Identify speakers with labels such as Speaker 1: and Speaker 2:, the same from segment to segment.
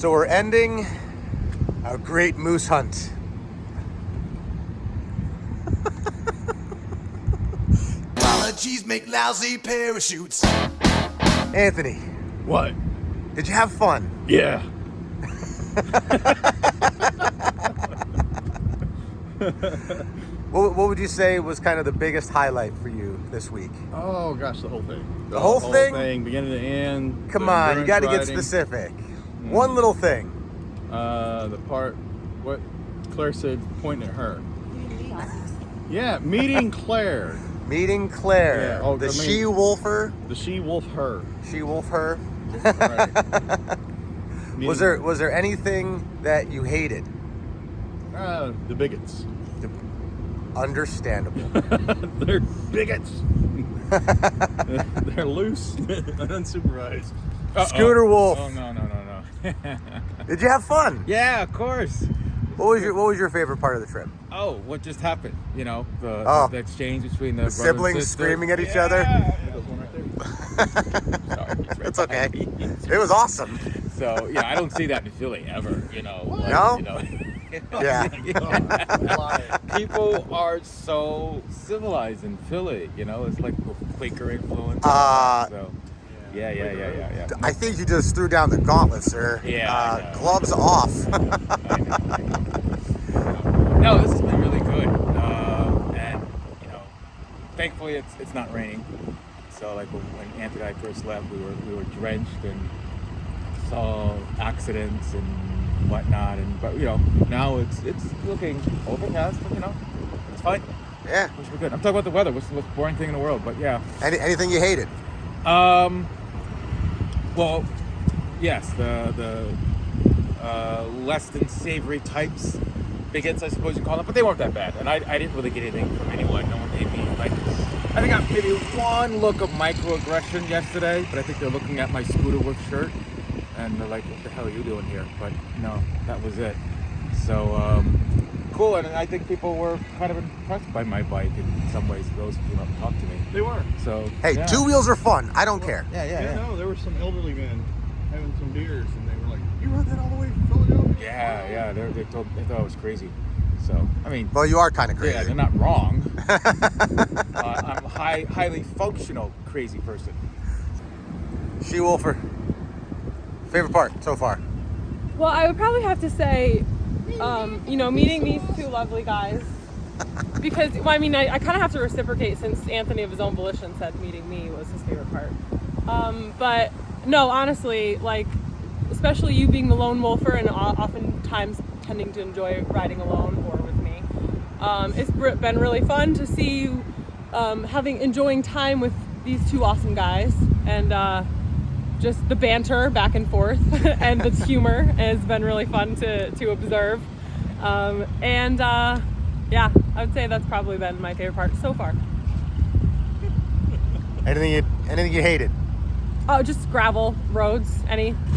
Speaker 1: So we're ending our great moose hunt.
Speaker 2: Allergies make lousy parachutes.
Speaker 1: Anthony,
Speaker 3: What?
Speaker 1: did you have fun?
Speaker 3: Yeah.
Speaker 1: What would you say was kind of the biggest highlight for you this week?
Speaker 3: Oh gosh, the whole thing.
Speaker 1: The whole thing?
Speaker 3: beginning to end.
Speaker 1: Come
Speaker 3: the
Speaker 1: on, you got to
Speaker 3: endurance
Speaker 1: get
Speaker 3: riding.
Speaker 1: specific. One little thing.
Speaker 3: The part, what Claire said, pointing at her. Yeah, meeting Claire.
Speaker 1: Meeting Claire,
Speaker 3: Yeah, oh,
Speaker 1: the
Speaker 3: I mean-
Speaker 1: she-wolfer.
Speaker 3: The she-wolf her.
Speaker 1: She-wolf her.
Speaker 3: Right.
Speaker 1: Was there anything that you hated?
Speaker 3: The bigots.
Speaker 1: Understandable.
Speaker 3: They're bigots. They're loose and unsupervised.
Speaker 1: Scooterwolf.
Speaker 3: Oh no.
Speaker 1: Did you have fun?
Speaker 3: Yeah, of course.
Speaker 1: What was your favorite part of the trip?
Speaker 3: Oh, what just happened? You know, the exchange between the,
Speaker 1: The siblings screaming at each other?
Speaker 3: There's one right there. Sorry, he's right
Speaker 1: It's okay.
Speaker 3: behind me.
Speaker 1: It was awesome.
Speaker 3: So yeah, I don't see that in Philly ever. You know. Like,
Speaker 1: No?
Speaker 3: You know.
Speaker 1: Yeah.
Speaker 3: People are so civilized in Philly. You know, it's like Quaker influence. So. Yeah.
Speaker 1: I think you just threw down the gauntlet, sir.
Speaker 3: Yeah, I know.
Speaker 1: Gloves off.
Speaker 3: I know. No, this has been really good, and you know, thankfully it's not raining. So like when Anthony and I first left, we were drenched and saw accidents and whatnot, but you know now it's looking overcast, but you know it's fine.
Speaker 1: Yeah.
Speaker 3: Which we're good. I'm talking about the weather, which is the most boring thing in the world, but yeah.
Speaker 1: Anything you hated?
Speaker 3: Well, yes, the less than savory types, bigots, I suppose you call them, but they weren't that bad, and I didn't really get anything from anyone. No one made me like. I think I got maybe one look of microaggression yesterday, but I think they're looking at my Scooterwolf shirt, and they're like, "What the hell are you doing here?" But no, that was it. So cool, and I think people were kind of impressed by my bike in some ways. Those who came up and talked to me.
Speaker 4: They were.
Speaker 3: So
Speaker 1: Hey,
Speaker 3: yeah.
Speaker 1: two wheels are fun. I don't care.
Speaker 3: Yeah.
Speaker 4: No, there were some elderly men having some beers, and they were like, "You rode that all the way from Philadelphia?"
Speaker 3: Yeah. They thought I was crazy. So I mean,
Speaker 1: Well, you are kind of crazy.
Speaker 3: yeah, they're not wrong. I'm a highly functional crazy person.
Speaker 1: She-wolfer. Favorite part so far?
Speaker 5: Well, I would probably have to say, meeting these two lovely guys. Because, well, I mean, I kind of have to reciprocate since Anthony of his own volition said meeting me was his favorite part. But, no, honestly, like, especially you being the lone wolfer and oftentimes tending to enjoy riding alone or with me, it's been really fun to see you enjoying time with these two awesome guys. And just the banter back and forth and the humor has been really fun to observe. Yeah, I would say that's probably been my favorite part so far.
Speaker 1: Anything you hated?
Speaker 5: Oh, just gravel roads,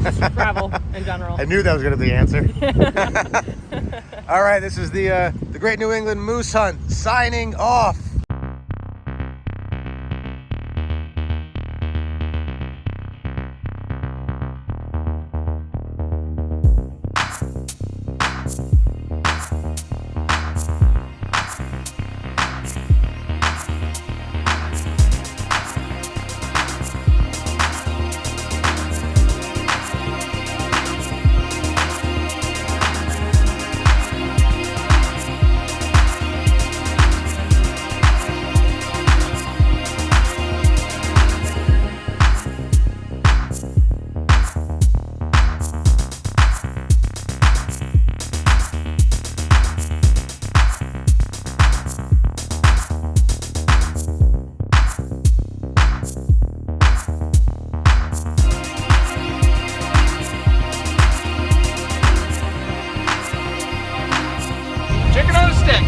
Speaker 5: just gravel in general.
Speaker 1: I knew that was going to be the answer. All right, this is the Great New England Moose Hunt signing off.
Speaker 4: Chicken on a stick.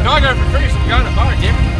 Speaker 4: No, I got it for free, so we got it. All right, Gabe.